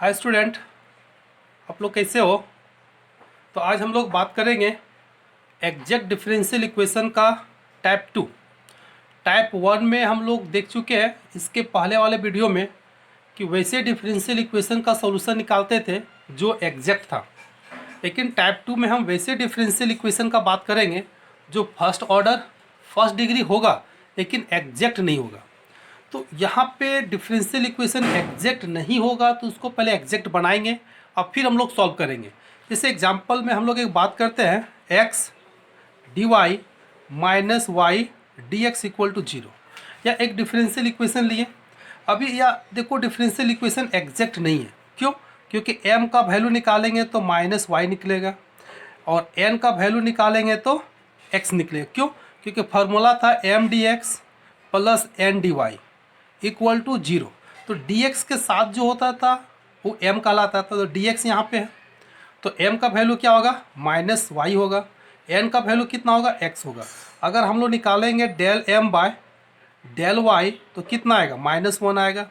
Hi student, आप लोग कैसे हो। तो आज हम लोग बात करेंगे एग्जैक्ट डिफरेंशियल इक्वेशन का टाइप 2। टाइप 1 में हम लोग देख चुके हैं इसके पहले वाले वीडियो में कि वैसे डिफरेंशियल इक्वेशन का सॉल्यूशन निकालते थे जो एग्जैक्ट था। लेकिन टाइप 2 में हम वैसे डिफरेंशियल इक्वेशन का बात करेंगे जो फर्स्ट ऑर्डर फर्स्ट डिग्री होगा लेकिन एग्जैक्ट नहीं होगा। तो यहाँ पे डिफरेंशियल इक्वेशन एग्जैक्ट नहीं होगा तो उसको पहले एग्जैक्ट बनाएंगे और फिर हम लोग सॉल्व करेंगे। जैसे एग्जांपल में हम लोग एक बात करते हैं x d y minus y d x equal to 0, या एक डिफरेंशियल इक्वेशन लिए। अभी या देखो डिफरेंशियल इक्वेशन एग्जैक्ट नहीं है। क्यों? क्योंकि m का वैल्यू निकालेंगे तो माइनस वाई निकलेगा और n का वैल्यू निकालेंगे तो x निकलेगा। क्यों? क्योंकि फार्मूला था m d x plus n d y equal to 0। तो dx के साथ जो होता था वो m कहलाता था। तो dx यहाँ पे है तो m का वैल्यू क्या होगा? माइनस वाई होगा। n का वैल्यू कितना होगा? x होगा। अगर हम लोग निकालेंगे del m by del y तो कितना आएगा? -1 आएगा।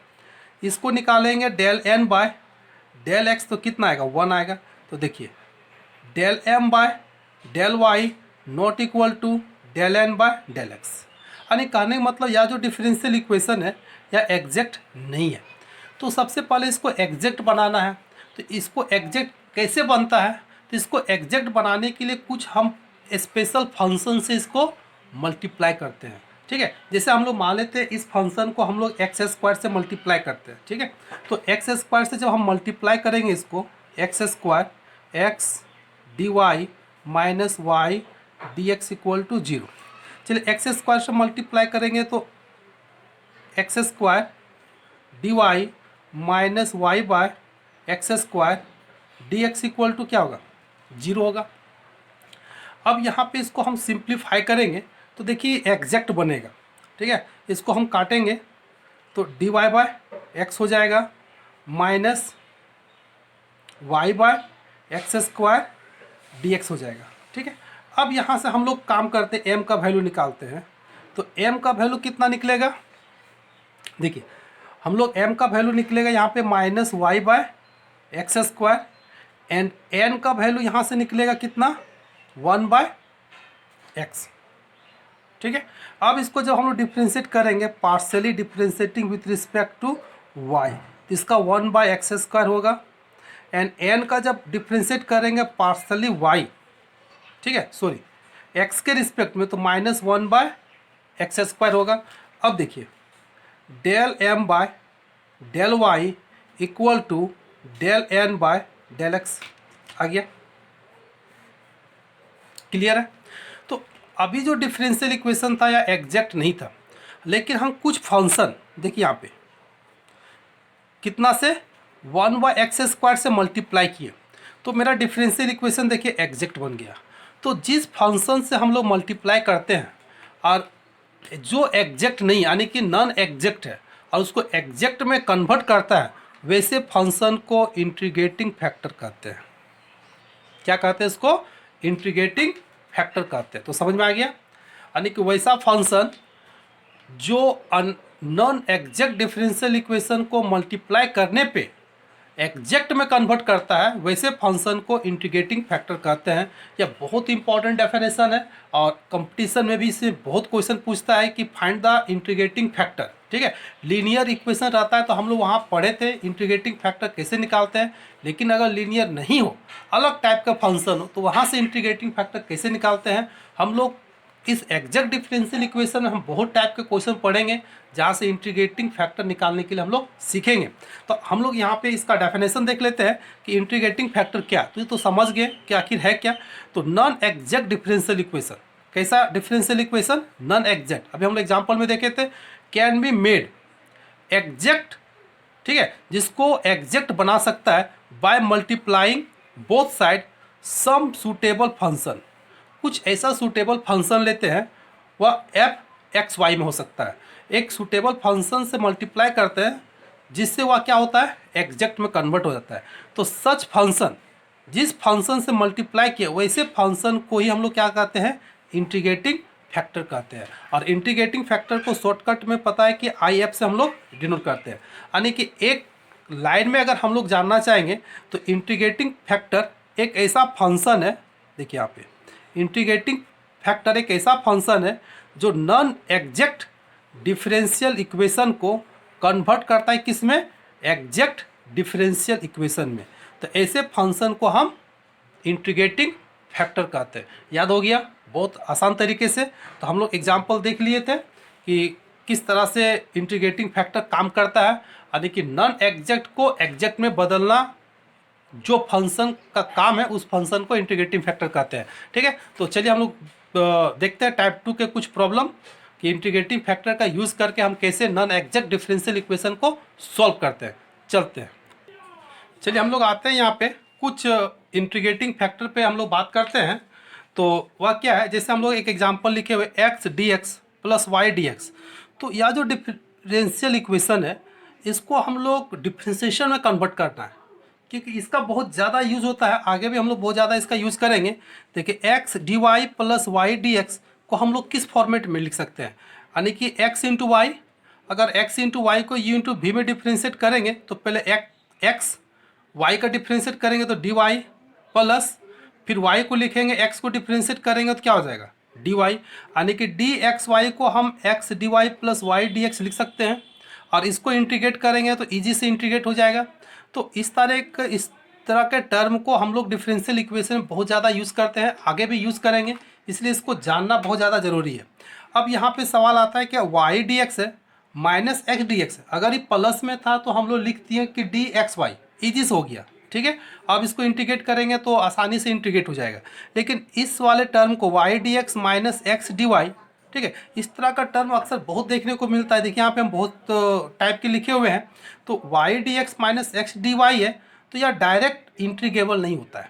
इसको निकालेंगे del n by del x तो कितना आएगा? 1 आएगा। तो देखिए del m by del y not equal to del n by del x, यानी कहने का मतलब यह जो डिफरेंशियल इक्वेशन है यह एग्जैक्ट नहीं है। तो सबसे पहले इसको एग्जैक्ट बनाना है। तो इसको एग्जैक्ट कैसे बनता है? तो इसको एग्जैक्ट बनाने के लिए कुछ हम स्पेशल फंक्शन से इसको मल्टीप्लाई करते हैं। ठीक है, जैसे हम लोग मान लेते हैं इस फंक्शन को हम लोग एक्स स्क्वायर से मल्टीप्लाई करते हैं। ठीक है, तो एक्स स्क्वायर से जब हम मल्टीप्लाई करेंगे इसको x square x d y minus y d x equal to 0। चलिए एक्स स्क्वायर से मल्टीप्लाई करेंगे तो x square d y minus y by x square d x equal to क्या होगा? 0 होगा। अब यहाँ पे इसको हम सिंप्लीफाई करेंगे तो देखिए एग्जैक्ट बनेगा। ठीक है, इसको हम काटेंगे तो डी वाई बाय एक्स हो जाएगा minus y by x square d x हो जाएगा। ठीक है, अब यहाँ से हम लोग काम करते हैं, m का वैल्यू निकालते हैं। तो m का वैल्यू कितना निकलेगा? देखिए हम लोग m का वैल्यू निकलेगा यहाँ पे minus y by x square and n का वैल्यू यहाँ से निकलेगा कितना? 1 बाय एक्स। ठीक है, अब इसको जब हम लोग डिफ्रेंशिएट करेंगे partially differentiating with respect to y, इसका 1 बाय एक्स स्क्वायर होगा एंड n का जब डिफ्रेंशिएट करेंगे पार्शियली y, ठीक है सॉरी x के रिस्पेक्ट में, तो -1 बाय एक्स स्क्वायर होगा। अब देखिए del m by del y equal to del n by del x आ गया। क्लियर है? तो अभी जो डिफरेंशियल इक्वेशन था या एग्जैक्ट नहीं था, लेकिन हम कुछ फंक्शन देखिए यहाँ पे कितना से 1 बाय एक्स स्क्वायर से मल्टीप्लाई किए तो मेरा डिफरेंशियल इक्वेशन देखिए एग्जैक्ट बन गया। तो जिस फंक्शन से हम लोग मल्टीप्लाई करते हैं और जो एग्जैक्ट नहीं यानी कि नॉन एग्जैक्ट है और उसको एग्जैक्ट में कन्वर्ट करता है, वैसे फंक्शन को इंटीग्रेटिंग फैक्टर कहते हैं। क्या कहते हैं इसको? इंटीग्रेटिंग फैक्टर कहते हैं। तो समझ में आ गया, यानी कि वैसा फंक्शन जो नॉन एग्जैक्ट डिफरेंशियल इक्वेशन को मल्टीप्लाई करने पे एग्जैक्ट में कन्वर्ट करता है, वैसे फंक्शन को इंटीग्रेटिंग फैक्टर कहते हैं। यह बहुत इंपॉर्टेंट डेफिनेशन है और कंपटीशन में भी इससे बहुत क्वेश्चन पूछता है कि फाइंड द इंटीग्रेटिंग फैक्टर। ठीक है, लीनियर इक्वेशन रहता है तो हम लोग वहाँ पढ़े थे इंटीग्रेटिंग फैक्टर कैसे निकालते हैं, लेकिन अगर लीनियर नहीं हो, अलग टाइप का फंक्शन हो, तो वहाँ से इंटीग्रेटिंग फैक्टर कैसे निकालते हैं हम लोग इस एग्जैक्ट डिफरेंशियल इक्वेशन में हम बहुत टाइप के क्वेश्चन पढ़ेंगे जहाँ से इंटीग्रेटिंग फैक्टर निकालने के लिए हम लोग सीखेंगे। तो हम लोग यहाँ पे इसका डेफिनेशन देख लेते हैं कि इंटीग्रेटिंग फैक्टर क्या। तो ये तो समझ गए कि आखिर है क्या। तो नॉन एग्जैक्ट डिफरेंशियल इक्वेशन, कैसा डिफरेंशियल इक्वेशन? Non exact. अभी हम लोग एग्जाम्पल में देखे थे कैन बी मेड एग्जैक्ट। ठीक है, जिसको एग्जैक्ट बना सकता है by multiplying both side some suitable function. कुछ ऐसा सूटेबल फंक्शन लेते हैं, वह एफ एक्स वाई में हो सकता है, एक सूटेबल फंक्शन से मल्टीप्लाई करते हैं जिससे वह क्या होता है? एग्जैक्ट में कन्वर्ट हो जाता है। तो सच फंक्शन जिस फंक्शन से मल्टीप्लाई किया वैसे फंक्शन को ही हम लोग क्या कहते हैं? इंटीग्रेटिंग फैक्टर कहते हैं। और इंटीग्रेटिंग फैक्टर को शॉर्टकट में पता है कि आई एफ से हम लोग डिनोट करते हैं, यानी कि एक लाइन में अगर हम लोग जानना चाहेंगे तो इंटीग्रेटिंग फैक्टर एक ऐसा फंक्शन है, देखिए यहाँ पे इंटीग्रेटिंग फैक्टर एक ऐसा फंक्शन है जो नॉन एग्जैक्ट डिफरेंशियल इक्वेशन को कन्वर्ट करता है किस में, एग्जैक्ट डिफरेंशियल इक्वेशन में। तो ऐसे फंक्शन को हम इंटीग्रेटिंग फैक्टर कहते हैं। याद हो गया बहुत आसान तरीके से। तो हम लोग एग्जाम्पल देख लिए थे कि किस तरह से इंटीग्रेटिंग फैक्टर काम करता है, यानी कि नॉन एग्जैक्ट को एग्जैक्ट में बदलना जो फंक्शन का काम है उस फंक्शन को इंटीग्रेटिंग फैक्टर कहते हैं। ठीक है, तो चलिए हम लोग देखते हैं टाइप 2 के कुछ प्रॉब्लम कि इंटीग्रेटिंग फैक्टर का यूज़ करके हम कैसे नॉन एग्जैक्ट डिफरेंशियल इक्वेशन को सॉल्व करते हैं। चलते हैं, चलिए हम लोग आते हैं यहाँ पे कुछ इंटीग्रेटिंग फैक्टर पे हम लोग बात करते हैं। तो वह क्या है, जैसे हम लोग एक एग्जांपल लिखे हुए x d x plus y d x. तो यह जो डिफरेंशियल इक्वेशन है इसको हम लोग डिफरेंशिएशन में कन्वर्ट करना है, क्योंकि इसका बहुत ज़्यादा यूज़ होता है। आगे भी हम लोग बहुत ज़्यादा इसका यूज़ करेंगे। देखिए x d y plus y d x को हम लोग किस फॉर्मेट में लिख सकते हैं, यानी कि एक्स इंटू वाई। अगर एक्स इंटू वाई को यू इंटू वी में डिफ्रेंशिएट करेंगे तो पहले एक्स वाई का डिफ्रेंशिएट करेंगे तो डी वाई प्लस फिर वाई को लिखेंगे एक्स को डिफ्रेंशिएट करेंगे तो क्या हो जाएगा डी वाई, यानी कि डी एक्स वाई को हम x d y plus y d x लिख सकते हैं। और इसको इंटीग्रेट करेंगे तो ईजी से इंटीग्रेट हो जाएगा। तो इस तरह के टर्म को हम लोग डिफरेंशियल इक्वेशन में बहुत ज़्यादा यूज़ करते हैं, आगे भी यूज़ करेंगे, इसलिए इसको जानना बहुत ज़्यादा ज़रूरी है। अब यहाँ पे सवाल आता है कि वाई डी एक्स है माइनस एक्स डी एक्स है। अगर ये प्लस में था तो हम लोग लिखती हैं कि डी एक्स वाई, ईजी से हो गया। ठीक है, अब इसको इंटीग्रेट करेंगे तो आसानी से इंटीग्रेट हो जाएगा। लेकिन इस वाले टर्म को y d x minus x d y, ठीक है, इस तरह का टर्म अक्सर बहुत देखने को मिलता है। देखिए यहाँ पे हम बहुत टाइप के लिखे हुए हैं। तो y d x minus x d y है तो यह डायरेक्ट इंटीग्रेबल नहीं होता है।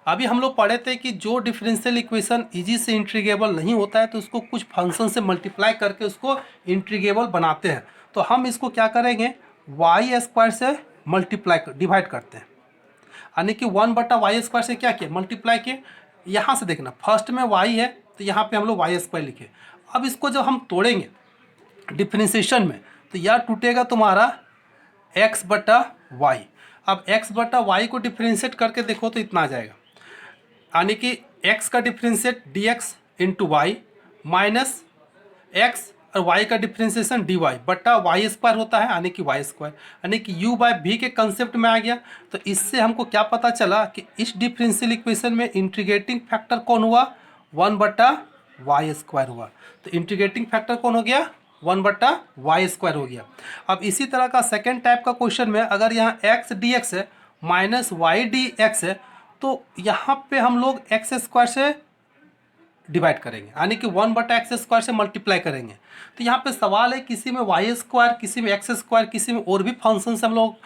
अभी हम लोग पढ़े थे कि जो डिफरेंशियल इक्वेशन इजी से इंटीग्रेबल नहीं होता है तो उसको कुछ फंक्शन से मल्टीप्लाई करके उसको इंटीग्रेबल बनाते हैं। तो हम इसको क्या करेंगे, वाई स्क्वायर से मल्टीप्लाई डिवाइड करते हैं, यानी कि 1/y स्क्वायर से क्या किया, मल्टीप्लाई किए। यहाँ से देखना फर्स्ट में y है तो यहाँ पे हम लोग वाई स्क्वायर लिखे। अब इसको जब हम तोड़ेंगे डिफरेंशिएशन में तो यह टूटेगा तुम्हारा x/y। अब x/y को डिफरेंशिएट करके देखो तो इतना आ जाएगा, यानी कि x का differentiate dx into y minus x और y का डिफरेंशिएशन dy बटा वाई स्क्वायर होता है, यानी कि वाई स्क्वायर, यानी कि u बाय v के कंसेप्ट में आ गया। तो इससे हमको क्या पता चला कि इस डिफरेंशियल इक्वेशन में इंटीग्रेटिंग फैक्टर कौन हुआ, 1/y स्क्वायर हुआ। तो इंटीग्रेटिंग फैक्टर कौन हो गया, 1/y स्क्वायर हो गया। अब इसी तरह का सेकेंड टाइप का क्वेश्चन में अगर यहाँ एक्स डी एक्स है माइनस वाई डी एक्स है तो यहाँ पे हम लोग एक्स स्क्वायर से डिवाइड करेंगे, यानी कि 1/x स्क्वायर से मल्टीप्लाई करेंगे। तो यहाँ पे सवाल है किसी में वाई स्क्वायर, किसी में एक्स स्क्वायर, किसी में और भी फंक्शन से हम लोग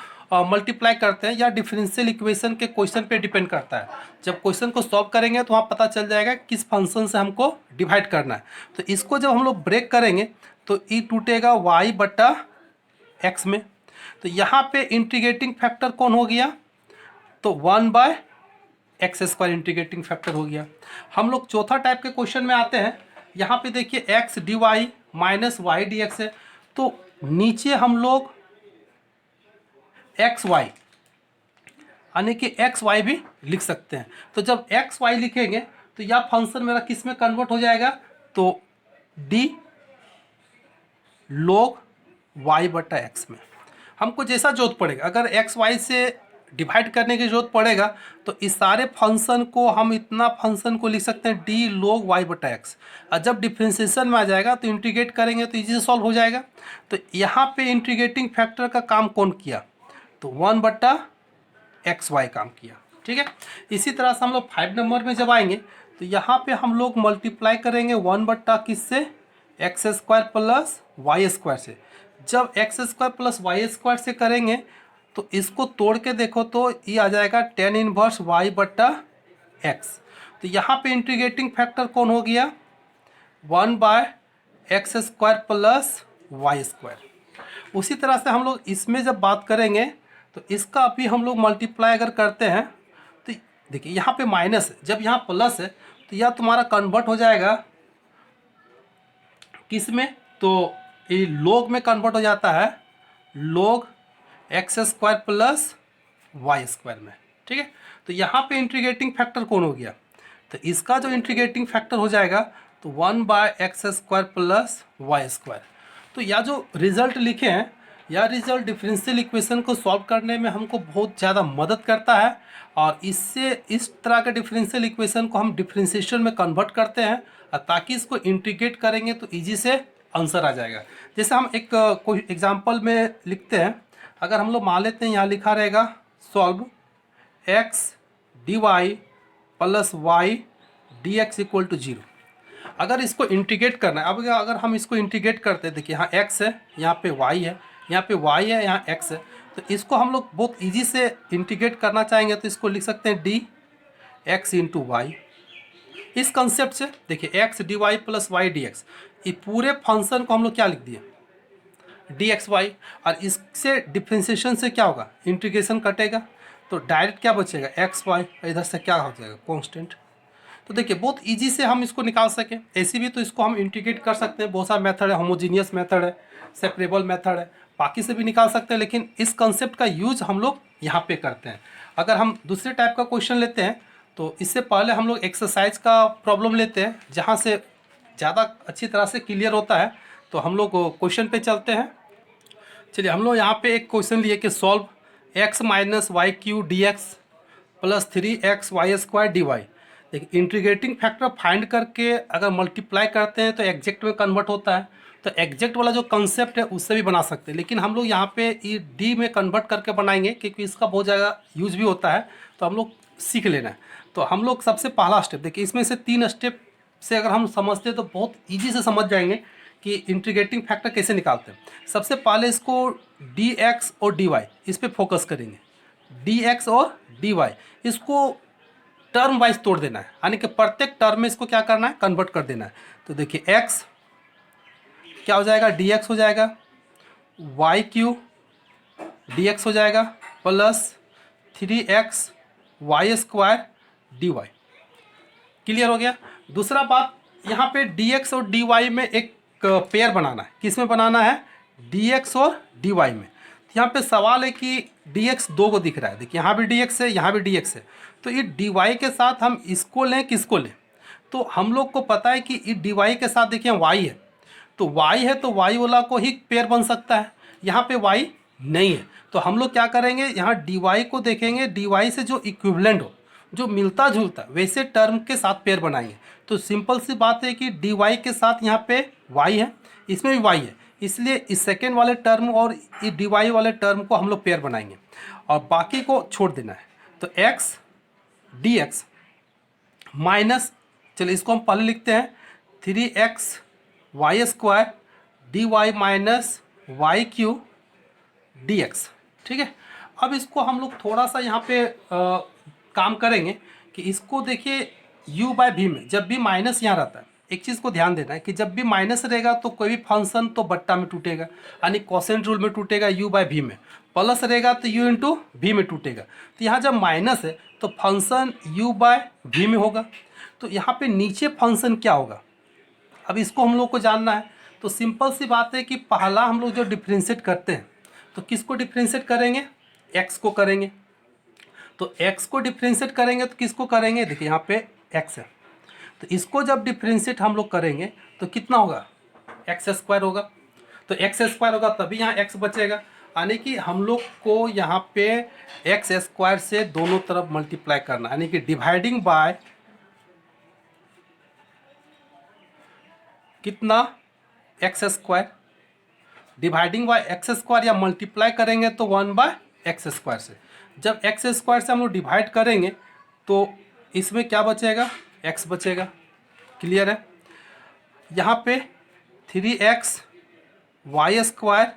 मल्टीप्लाई करते हैं, या डिफरेंशियल इक्वेशन के क्वेश्चन पे डिपेंड करता है। जब क्वेश्चन को सॉल्व करेंगे तो वहाँ पता चल जाएगा किस फंक्शन से हमको डिवाइड करना है। तो इसको जब हम लोग ब्रेक करेंगे तो ई टूटेगा y/x में। तो यहाँ पे इंटीग्रेटिंग फैक्टर कौन हो गया, तो 1/x स्क्वायर इंटीग्रेटिंग फैक्टर हो गया। हम लोग चौथा टाइप के क्वेश्चन में आते हैं। यहाँ पे देखिए x d y minus y d x है, तो नीचे हम लोग एक्स वाई यानी कि एक्स वाई भी लिख सकते हैं। तो जब एक्स वाई लिखेंगे तो यह फंक्शन मेरा किस में कन्वर्ट हो जाएगा, तो डी log y/x में। हमको जैसा जरूरत पड़ेगा, अगर एक्स वाई से डिवाइड करने की जरूरत पड़ेगा तो इस सारे फंक्शन को हम इतना फंक्शन को लिख सकते हैं डी log y/x। और जब डिफरेंशिएशन में आ जाएगा तो इंटीग्रेट करेंगे तो इजी से सॉल्व हो जाएगा। तो यहाँ पे इंटीग्रेटिंग फैक्टर का काम कौन किया, तो 1/xy काम किया। ठीक है, इसी तरह से हम लोग 5 नंबर में जब आएंगे तो यहाँ पे हम लोग मल्टीप्लाई करेंगे 1/किससे, X square plus Y square से। जब X square plus Y square से करेंगे तो इसको तोड़ के देखो तो ये आ जाएगा tan इनवर्स y/x। तो यहाँ पे इंटीग्रेटिंग फैक्टर कौन हो गया, 1/x square plus Y square. उसी तरह से हम लोग इसमें जब बात करेंगे तो इसका अभी हम लोग मल्टीप्लाई अगर करते हैं तो देखिए यहाँ पे माइनस है, जब यहाँ प्लस है तो यह तुम्हारा कन्वर्ट हो जाएगा किस में, तो ये log में कन्वर्ट हो जाता है, log x square plus Y square में, ठीक है। तो यहाँ पे इंटीग्रेटिंग फैक्टर कौन हो गया, तो इसका जो इंटीग्रेटिंग फैक्टर हो जाएगा तो 1/x² प्लस वाई स्क्वायर। तो यह जो रिजल्ट लिखे हैं, यह रिजल्ट डिफरेंशियल इक्वेशन को सॉल्व करने में हमको बहुत ज़्यादा मदद करता है, और इससे इस तरह के डिफरेंशियल इक्वेशन को हम डिफरेंशिएशन में कन्वर्ट करते हैं, और ताकि इसको इंटीग्रेट करेंगे तो ईजी से आंसर आ जाएगा। जैसे हम एक कोई एग्जाम्पल में लिखते हैं, अगर हम लोग मान लेते हैं यहाँ लिखा रहेगा solve x dy plus y d x equal to 0। अगर इसको इंटीग्रेट करना है, अब अगर हम इसको इंटीग्रेट करते हैं, देखिए यहाँ x है, यहाँ पे y है, यहाँ पे y है, यहाँ x है, तो इसको हम लोग बहुत इजी से इंटीग्रेट करना चाहेंगे तो इसको लिख सकते हैं डी एक्स इंटू वाई। इस कंसेप्ट से देखिए x d y plus y d x, ये पूरे फंक्शन को हम लोग क्या लिख दिए डी एक्स वाई, और इससे डिफ्रेंसिएशन से क्या होगा इंटीग्रेशन कटेगा, तो डायरेक्ट क्या बचेगा एक्स वाई, इधर से क्या हो जाएगा कांस्टेंट। तो देखिए बहुत इजी से हम इसको निकाल सकें, ऐसे भी तो इसको हम इंटीग्रेट कर सकते हैं, बहुत सारा मेथड है, होमोजीनियस मेथड है, सेपरेबल मेथड है, बाकी से भी निकाल सकते हैं, लेकिन इस कंसेप्ट का यूज हम लोग यहाँ पे करते हैं। अगर हम दूसरे टाइप का क्वेश्चन लेते हैं तो इससे पहले हम लोग एक्सरसाइज का प्रॉब्लम लेते हैं, जहाँ से ज़्यादा अच्छी तरह से क्लियर होता है। तो हम लोग क्वेश्चन पे चलते हैं। चलिए हम लोग यहाँ पे एक क्वेश्चन लिए कि solve x minus y q d x plus 3x y square d y. देखिए इंटीग्रेटिंग फैक्टर फाइंड करके अगर मल्टीप्लाई करते हैं तो एग्जैक्ट में कन्वर्ट होता है, तो एग्जैक्ट वाला जो कंसेप्ट है उससे भी बना सकते हैं, लेकिन हम लोग यहाँ पे ये डी में कन्वर्ट करके बनाएंगे क्योंकि इसका बहुत ज़्यादा यूज भी होता है, तो हम लोग सीख लेना है। तो हम लोग सबसे पहला स्टेप देखिए, इसमें से 3 स्टेप से अगर हम समझते हैं तो बहुत ईजी से समझ जाएंगे कि इंटीग्रेटिंग फैक्टर कैसे निकालते हैं। सबसे पहले इसको डी एक्स और डी वाई इस पर फोकस करेंगे, डी एक्स और डी वाई, इसको टर्म वाइज तोड़ देना है, यानी कि प्रत्येक टर्म में इसको क्या करना है कन्वर्ट कर देना है। तो देखिए x क्या हो जाएगा डी एक्स हो जाएगा, वाई क्यू डी एक्स हो जाएगा plus 3x y square d y. Clear हो गया। दूसरा बात, यहाँ पे dx और dy में एक पेयर बनाना है, किस में बनाना है dx और dy में। यहाँ पे सवाल है कि dx 2 को दिख रहा है, देखिए यहाँ भी dx है, यहाँ भी dx है, तो ये dy के साथ हम इसको लें किसको लें, तो हम लोग को पता है कि ये dy के साथ देखिए y है, तो y है तो y वाला को ही पेयर बन सकता है, यहाँ पे y नहीं है, तो हम लोग क्या करेंगे यहाँ dy को देखेंगे, dy से जो इक्विवेलेंट हो, जो मिलता जुलता वैसे टर्म के साथ पेयर बनाएंगे। तो सिंपल सी बात है कि dy के साथ यहाँ पे y है, इसमें भी y है, इसलिए इस सेकेंड वाले टर्म और इस dy वाले टर्म को हम लोग पेयर बनाएंगे और बाकी को छोड़ देना है। तो x dx माइनस, चलिए इसको हम पहले लिखते हैं 3x y square d y minus y q d x. ठीक है, अब इसको हम लोग थोड़ा सा यहाँ पे काम करेंगे कि इसको देखिए u बाय v में जब भी माइनस यहाँ रहता है, एक चीज़ को ध्यान देना है कि जब भी माइनस रहेगा तो कोई भी फंक्शन तो बट्टा में टूटेगा, यानी कोसेंट रूल में टूटेगा u बाय v में, प्लस रहेगा तो u इंटू v में टूटेगा। तो यहाँ जब माइनस है तो फंक्शन u बाय v में होगा, तो यहाँ पे नीचे फंक्शन क्या होगा, अब इसको हम लोग को जानना है। तो सिंपल सी बात है कि पहला हम लोग जो डिफ्रेंशिएट करते हैं तो किसको डिफ्रेंशिएट करेंगे, x को करेंगे। तो x को डिफ्रेंशिएट करेंगे तो किसको करेंगे, देखिए यहाँ पे x है, तो इसको जब डिफ्रेंशिएट हम लोग करेंगे तो कितना होगा एक्स स्क्वायर होगा, तो एक्स स्क्वायर होगा तभी यहाँ x बचेगा, यानी कि हम लोग को यहाँ पे एक्स स्क्वायर से दोनों तरफ मल्टीप्लाई करना, यानी कि डिवाइडिंग बाय कितना x square, dividing by x square या मल्टीप्लाई करेंगे तो 1/x स्क्वायर से। जब एक्स स्क्वायर से हम लोग डिवाइड करेंगे तो इसमें क्या बचेगा x बचेगा। क्लियर है। यहाँ पे 3x y square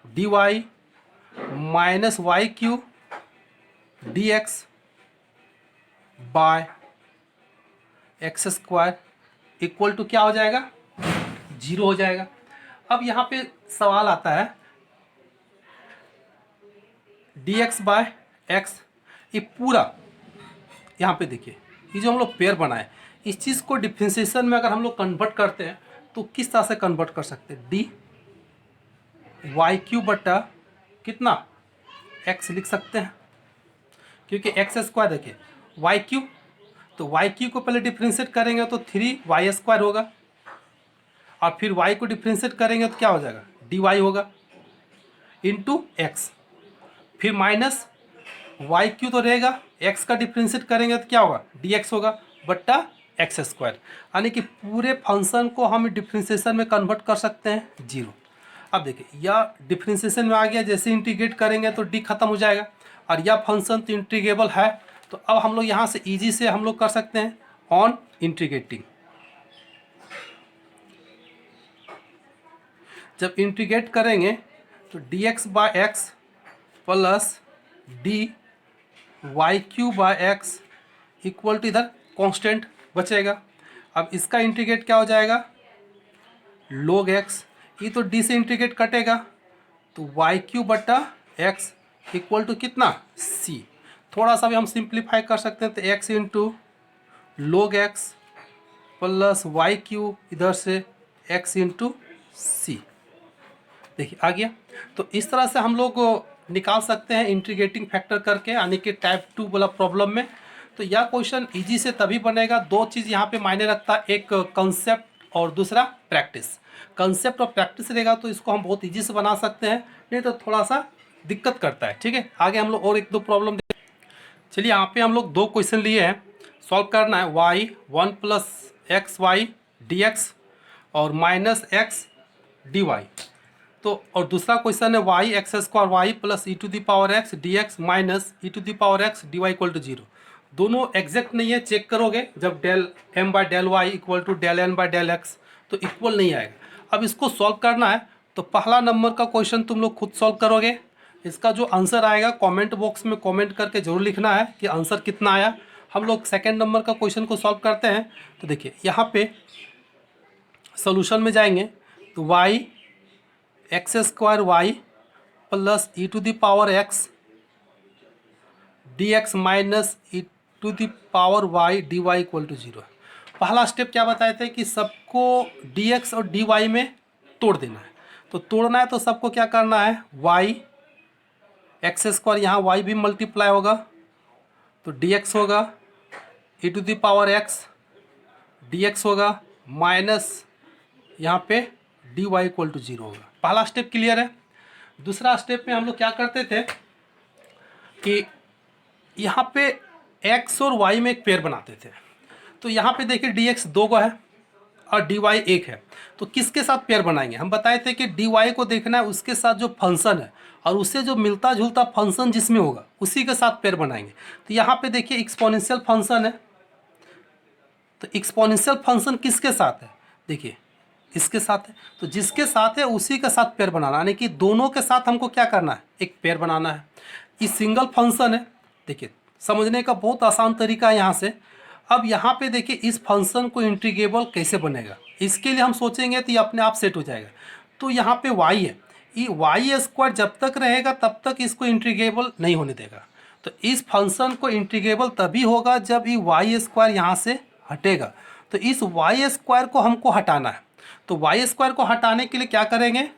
d y minus y q d x by x square equal to क्या हो जाएगा 0 हो जाएगा। अब यहाँ पे सवाल आता है dx बाय एक्स, ये पूरा यहाँ पे देखिए ये जो हम लोग पेयर बनाए, इस चीज़ को डिफ्रेंशिएशन में अगर हम लोग कन्वर्ट करते हैं तो किस तरह से कन्वर्ट कर सकते हैं, डी वाई क्यू बटा कितना एक्स लिख सकते हैं, क्योंकि एक्स स्क्वायर देखिए वाई क्यू, तो वाई क्यू को पहले डिफ्रेंशिएट करेंगे तो 3y² होगा, और फिर y को डिफ्रेंशिएट करेंगे तो क्या हो जाएगा dy होगा इंटू एक्स, फिर माइनस वाई क्यू तो रहेगा, x का डिफ्रेंशिएट करेंगे तो क्या होगा dx होगा बट्टा x², यानी कि पूरे फंक्शन को हम डिफ्रेंशिएशन में कन्वर्ट कर सकते हैं 0। अब देखिए यह डिफ्रेंशिएशन में आ गया, जैसे इंटीग्रेट करेंगे तो d खत्म हो जाएगा, और यह फंक्शन तो इंटीग्रेबल है, तो अब हम लोग यहाँ से ईजी से हम लोग कर सकते हैं ऑन इंटीग्रेटिंग। जब इंटीग्रेट करेंगे तो dx/x plus dy/x equal to इधर कांस्टेंट बचेगा। अब इसका इंटीग्रेट क्या हो जाएगा log x, ये तो d से इंटीग्रेट कटेगा तो y³ x इक्वल टू कितना c। थोड़ा सा भी हम सिंप्लीफाई कर सकते हैं तो x into log x plus y³ इधर से x इंटू सी। देखिए आ गया। तो इस तरह से हम लोग निकाल सकते हैं इंटीग्रेटिंग फैक्टर करके, यानी कि टाइप 2 वाला प्रॉब्लम में। तो यह क्वेश्चन इजी से तभी बनेगा, दो चीज़ यहाँ पे मायने रखता है, एक कंसेप्ट और दूसरा प्रैक्टिस। कंसेप्ट और प्रैक्टिस रहेगा तो इसको हम बहुत इजी से बना सकते हैं, नहीं तो थोड़ा सा दिक्कत करता है। ठीक है, आगे हम लोग और एक दो प्रॉब्लम। चलिए यहाँ पे हम लोग दो क्वेश्चन लिए हैं, सॉल्व करना है। y 1 + xy dx और -x dy। तो और दूसरा क्वेश्चन है y x² y + e⁻x dx - e⁻x dy = 0। दोनों एग्जैक्ट नहीं है, चेक करोगे जब del m/del y = del n/del x तो इक्वल नहीं आएगा। अब इसको सॉल्व करना है तो पहला नंबर का क्वेश्चन तुम लोग खुद सॉल्व करोगे। इसका जो आंसर आएगा कमेंट बॉक्स में कमेंट करके जरूर लिखना है कि आंसर कितना आया। हम लोग सेकंड नंबर का क्वेश्चन को सॉल्व करते हैं। तो देखिए यहाँ पे सॉल्यूशन में जाएंगे तो y x² y plus e⁻x dx minus e⁻y dy = 0। पहला स्टेप क्या बताए थे कि सबको dx और dy में तोड़ देना है। तो तोड़ना है तो सबको क्या करना है, y x² यहाँ y भी मल्टीप्लाई होगा तो dx होगा, e⁻x dx होगा, माइनस यहाँ पे dy = 0 होगा। पहला स्टेप क्लियर है। दूसरा स्टेप में हम लोग क्या करते थे कि यहाँ पे x और y में एक पेयर बनाते थे। तो यहाँ पे देखिए dx 2 को है और dy 1 है, तो किसके साथ पेयर बनाएंगे। हम बताए थे कि dy को देखना है उसके साथ जो फंक्शन है और उससे जो मिलता जुलता फंक्शन जिसमें होगा उसी के साथ पेयर बनाएंगे। तो यहाँ पे देखिए एक्सपोनेंशियल फंक्शन है, तो एक्सपोनेंशियल फंक्शन किसके साथ है, देखिए इसके साथ है, तो जिसके साथ है उसी के साथ पेयर बनाना, यानी कि दोनों के साथ हमको क्या करना है, एक पेयर बनाना है। ये सिंगल फंक्शन है, देखिए समझने का बहुत आसान तरीका है यहाँ से। अब यहाँ पे देखिए इस फंक्शन को इंटीग्रेबल कैसे बनेगा, इसके लिए हम सोचेंगे तो ये अपने आप सेट हो जाएगा। तो यहाँ पे y है, ये y² जब तक रहेगा तब तक इसको इंटीग्रेबल नहीं होने देगा। तो इस फंक्शन को इंटीग्रेबल तभी होगा जब ये y² यहाँ से हटेगा। तो इस y² को हमको हटाना है, तो y² को हटाने के लिए क्या करेंगे,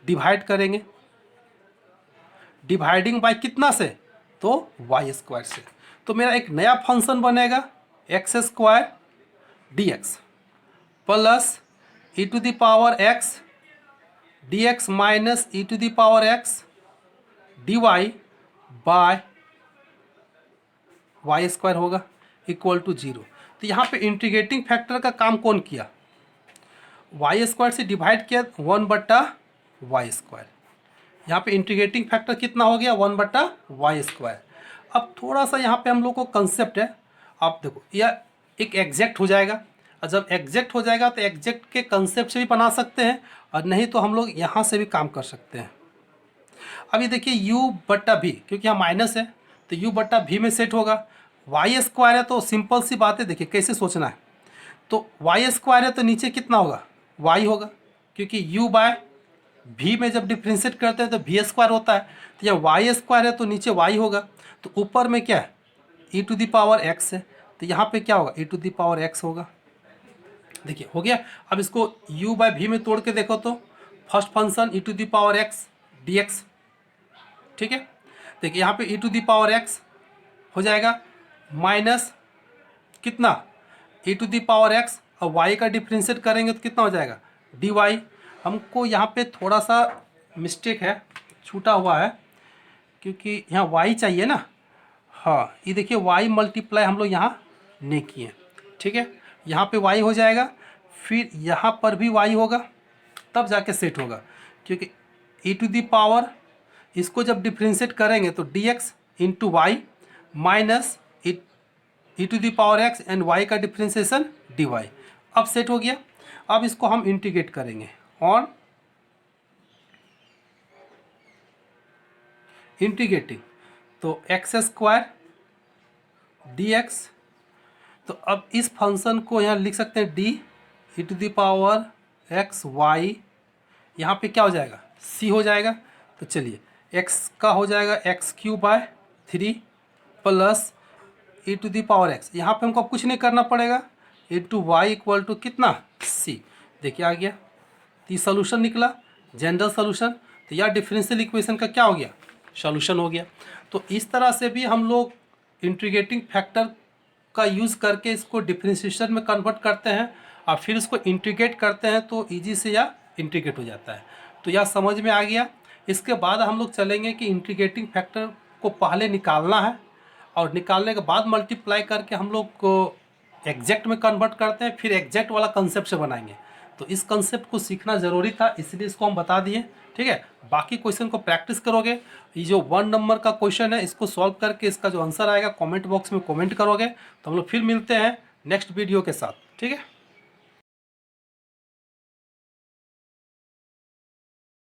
डिवाइड करेंगे। डिवाइडिंग बाय कितना से, तो y² से। तो मेरा एक नया फंक्शन बनेगा x² dx plus e⁻x dx minus e⁻x dy by y² होगा इक्वल टू 0। तो यहाँ पे इंटीग्रेटिंग फैक्टर का काम कौन किया, y² से डिवाइड किया 1/y²। यहाँ पे इंटीग्रेटिंग फैक्टर कितना हो गया 1/y²। अब थोड़ा सा यहाँ पे हम लोग को कंसेप्ट है, आप देखो यह एक एग्जैक्ट हो जाएगा, और जब एग्जैक्ट हो जाएगा तो एग्जैक्ट के कंसेप्ट से भी बना सकते हैं, और नहीं तो हम लोग यहाँ से भी काम कर सकते हैं। अभी देखिए u/v, क्योंकि यहाँ माइनस है तो u/v में सेट होगा। y² है तो सिंपल सी बात है, देखिए कैसे सोचना है। तो y² है तो नीचे कितना होगा y होगा, क्योंकि u/v में जब डिफ्रेंशिएट करते हैं तो v² होता है, तो यहाँ y² है तो नीचे y होगा। तो ऊपर में क्या है e⁻x है, तो यहाँ पे क्या होगा e⁻x होगा। देखिए हो गया। अब इसको u/v में तोड़ के देखो तो फर्स्ट फंक्शन e⁻x dx, ठीक है। देखिए यहाँ पे e⁻x हो जाएगा माइनस कितना e⁻x, और y का डिफ्रेंशिएट करेंगे तो कितना हो जाएगा dy। हमको यहाँ पे थोड़ा सा मिस्टेक है, छूटा हुआ है, क्योंकि यहाँ y चाहिए ना। हाँ ये देखिए y मल्टीप्लाई हम लोग यहाँ नहीं किए, ठीक है। यहाँ पे y हो जाएगा, फिर यहाँ पर भी y होगा, तब जाके सेट होगा, क्योंकि e⁻, इसको जब डिफ्रेंशिएट करेंगे तो dx into y minus e⁻x and y का डिफ्रेंशिएशन dy। अब सेट हो गया। अब इसको हम इंटीग्रेट करेंगे ऑन इंटीग्रेटिंग, तो x² dx। तो अब इस फंक्शन को यहाँ लिख सकते हैं d(e⁻x y), यहाँ पे क्या हो जाएगा c हो जाएगा। तो चलिए x का हो जाएगा x³ प्लस e⁻x, यहाँ पे हमको अब कुछ नहीं करना पड़ेगा, इंटू वाई इक्वल टू कितना c। देखिए आ गया, तो सोल्यूशन निकला जनरल सोल्यूशन। तो यह डिफरेंशियल इक्वेशन का क्या हो गया सॉल्यूशन हो गया। तो इस तरह से भी हम लोग इंटीग्रेटिंग फैक्टर का यूज़ करके इसको डिफरेंशिएशन में कन्वर्ट करते हैं और फिर इसको इंटीग्रेट करते हैं, तो इजी से यह इंटीग्रेट हो जाता है। तो यह समझ में आ गया। इसके बाद हम लोग चलेंगे कि इंटीग्रेटिंग फैक्टर को पहले निकालना है और निकालने के बाद मल्टीप्लाई करके हम लोग को एग्जैक्ट में कन्वर्ट करते हैं, फिर एग्जैक्ट वाला कंसेप्ट से बनाएंगे। तो इस कंसेप्ट को सीखना ज़रूरी था, इसलिए इसको हम बता दिए, ठीक है। बाकी क्वेश्चन को प्रैक्टिस करोगे, ये जो 1 नंबर का क्वेश्चन है इसको सॉल्व करके इसका जो आंसर आएगा कमेंट बॉक्स में कमेंट करोगे। तो हम लोग फिर मिलते हैं नेक्स्ट वीडियो के साथ, ठीक है।